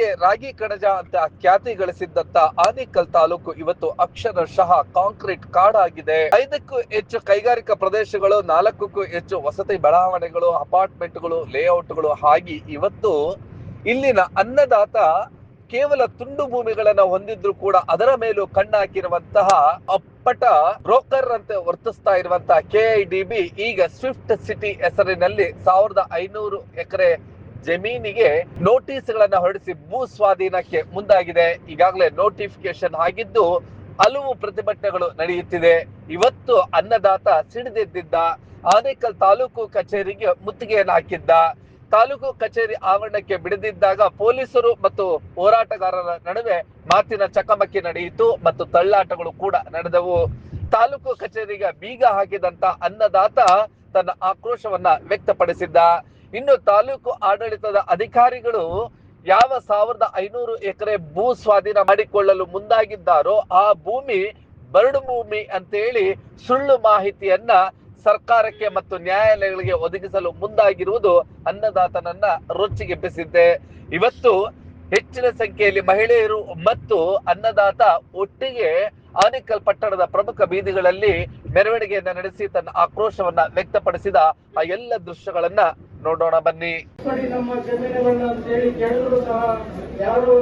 ಮೊದಲಿಗೆ ರಾಗಿ ಕಣಜ ಅಂತ ಖ್ಯಾತಿ ಗಳಿಸಿದ್ದಂತ ಆನೇಕಲ್ ತಾಲೂಕು ಇವತ್ತು ಅಕ್ಷರಶಃ ಕಾಂಕ್ರೀಟ್ ಕಾಡಾಗಿದೆ. 5ಕ್ಕೂ ಹೆಚ್ಚು ಕೈಗಾರಿಕಾ ಪ್ರದೇಶಗಳು, 4ಕ್ಕೂ ಹೆಚ್ಚು ವಸತಿ ಬಡಾವಣೆಗಳು, ಅಪಾರ್ಟ್ಮೆಂಟ್ಗಳು, ಲೇಔಟ್ಗಳು ಆಗಿ ಇವತ್ತು ಇಲ್ಲಿನ ಅನ್ನದಾತ ಕೇವಲ ತುಂಡು ಭೂಮಿಗಳನ್ನ ಹೊಂದಿದ್ರು ಕೂಡ ಅದರ ಮೇಲೂ ಕಣ್ಣಾಕಿರುವಂತಹ ಅಪ್ಪಟ ಬ್ರೋಕರ್ ಅಂತೆ ವರ್ತಿಸ್ತಾ ಇರುವಂತಹ KIDB ಈಗ ಸ್ವಿಫ್ಟ್ ಸಿಟಿ ಹೆಸರಿನಲ್ಲಿ 1500 ಎಕರೆ ಜಮೀನಿಗೆ ನೋಟಿಸ್ ಗಳನ್ನ ಹೊರಡಿಸಿ ಭೂ ಸ್ವಾಧೀನಕ್ಕೆ ಮುಂದಾಗಿದೆ. ಈಗಾಗಲೇ ನೋಟಿಫಿಕೇಶನ್ ಆಗಿದ್ದು ಹಲವು ಪ್ರತಿಭಟನೆಗಳು ನಡೆಯುತ್ತಿದೆ. ಇವತ್ತು ಅನ್ನದಾತ ಸಿಡಿದೆದ್ದಿದ್ದ ಆನೇಕಲ್ ತಾಲೂಕು ಕಚೇರಿಗೆ ಮುತ್ತಿಗೆಯನ್ನು ಹಾಕಿದ್ದ. ತಾಲೂಕು ಕಚೇರಿ ಆವರಣಕ್ಕೆ ಬಿಡದಿದ್ದಾಗ ಪೊಲೀಸರು ಮತ್ತು ಹೋರಾಟಗಾರರ ನಡುವೆ ಮಾತಿನ ಚಕಮಕಿ ನಡೆಯಿತು ಮತ್ತು ತಳ್ಳಾಟಗಳು ಕೂಡ ನಡೆದವು. ತಾಲೂಕು ಕಚೇರಿಗೆ ಬೀಗ ಹಾಕಿದಂತ ಅನ್ನದಾತ ತನ್ನ ಆಕ್ರೋಶವನ್ನ ವ್ಯಕ್ತಪಡಿಸಿದ್ದ. ಇನ್ನು ತಾಲೂಕು ಆಡಳಿತದ ಅಧಿಕಾರಿಗಳು ಯಾವ 1500 ಎಕರೆ ಭೂ ಸ್ವಾಧೀನ ಮಾಡಿಕೊಳ್ಳಲು ಮುಂದಾಗಿದ್ದಾರೋ ಆ ಭೂಮಿ ಬರಡು ಭೂಮಿ ಅಂತೇಳಿ ಸುಳ್ಳು ಮಾಹಿತಿಯನ್ನ ಸರ್ಕಾರಕ್ಕೆ ಮತ್ತು ನ್ಯಾಯಾಲಯಗಳಿಗೆ ಒದಗಿಸಲು ಮುಂದಾಗಿರುವುದು ಅನ್ನದಾತನನ್ನ ರೊಚ್ಚಿಗೆಬ್ಬಿಸಿದೆ. ಇವತ್ತು ಹೆಚ್ಚಿನ ಸಂಖ್ಯೆಯಲ್ಲಿ ಮಹಿಳೆಯರು ಮತ್ತು ಅನ್ನದಾತ ಒಟ್ಟಿಗೆ ಆನೇಕಲ್ ಪಟ್ಟಣದ ಪ್ರಮುಖ ಬೀದಿಗಳಲ್ಲಿ ಮೆರವಣಿಗೆಯನ್ನ ನಡೆಸಿ ತನ್ನ ಆಕ್ರೋಶವನ್ನ ವ್ಯಕ್ತಪಡಿಸಿದ ಆ ಎಲ್ಲ ದೃಶ್ಯಗಳನ್ನ ನೋಡೋಣ ಬನ್ನಿ. ನಮ್ಮ ಜಮೀನುಗಳನ್ನ ಅಂತ ಹೇಳಿ ಕೇಳಿದ್ರು ಸಹ ಯಾರು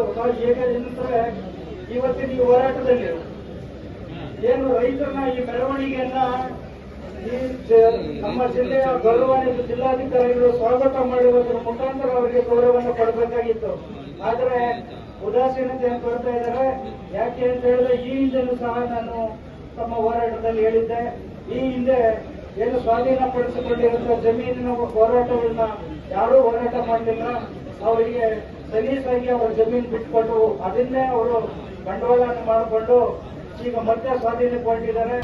ಇವತ್ತಿನ ಈ ಹೋರಾಟದಲ್ಲಿ ಏನು ರೈತರನ್ನ ಈ ಮೆರವಣಿಗೆಯನ್ನ ನಮ್ಮ ಜಿಲ್ಲೆಯ ಗೌರವಾನ್ವಿತ ಜಿಲ್ಲಾಧಿಕಾರಿಗಳು ಸ್ವಾಗತ ಮಾಡುವುದರ ಮುಖಾಂತರ ಅವರಿಗೆ ಗೌರವವನ್ನು ಕೊಡಬೇಕಾಗಿತ್ತು. ಆದರೆ ಉದಾಸೀನತೆ ತೋರ್ತಾ ಇದ್ದಾರೆ. ಯಾಕೆ ಅಂತ ಹೇಳಿದ್ರೆ ಈ ಹಿಂದೆನೂ ಸಹ ನಾನು ತಮ್ಮ ಹೋರಾಟದಲ್ಲಿ ಹೇಳಿದ್ದೆ, ಈ ಹಿಂದೆ ಏನು ಸ್ವಾಧೀನಪಡಿಸಿಕೊಂಡಿರುವ ಜಮೀನಿನ ಹೋರಾಟಗಳನ್ನ ಯಾರೂ ಹೋರಾಟ ಮಾಡಲಿಲ್ಲ. ಅವರಿಗೆ ಸಲೀಸಾಗಿ ಅವರ ಜಮೀನು ಬಿಟ್ಕೊಟ್ಟು ಅದನ್ನೇ ಅವರು ಬಂಡವಾಳ ಮಾಡಿಕೊಂಡು ಈಗ ಮತ್ತೆ ಸ್ವಾಧೀನಗೊಂಡಿದ್ದಾರೆ.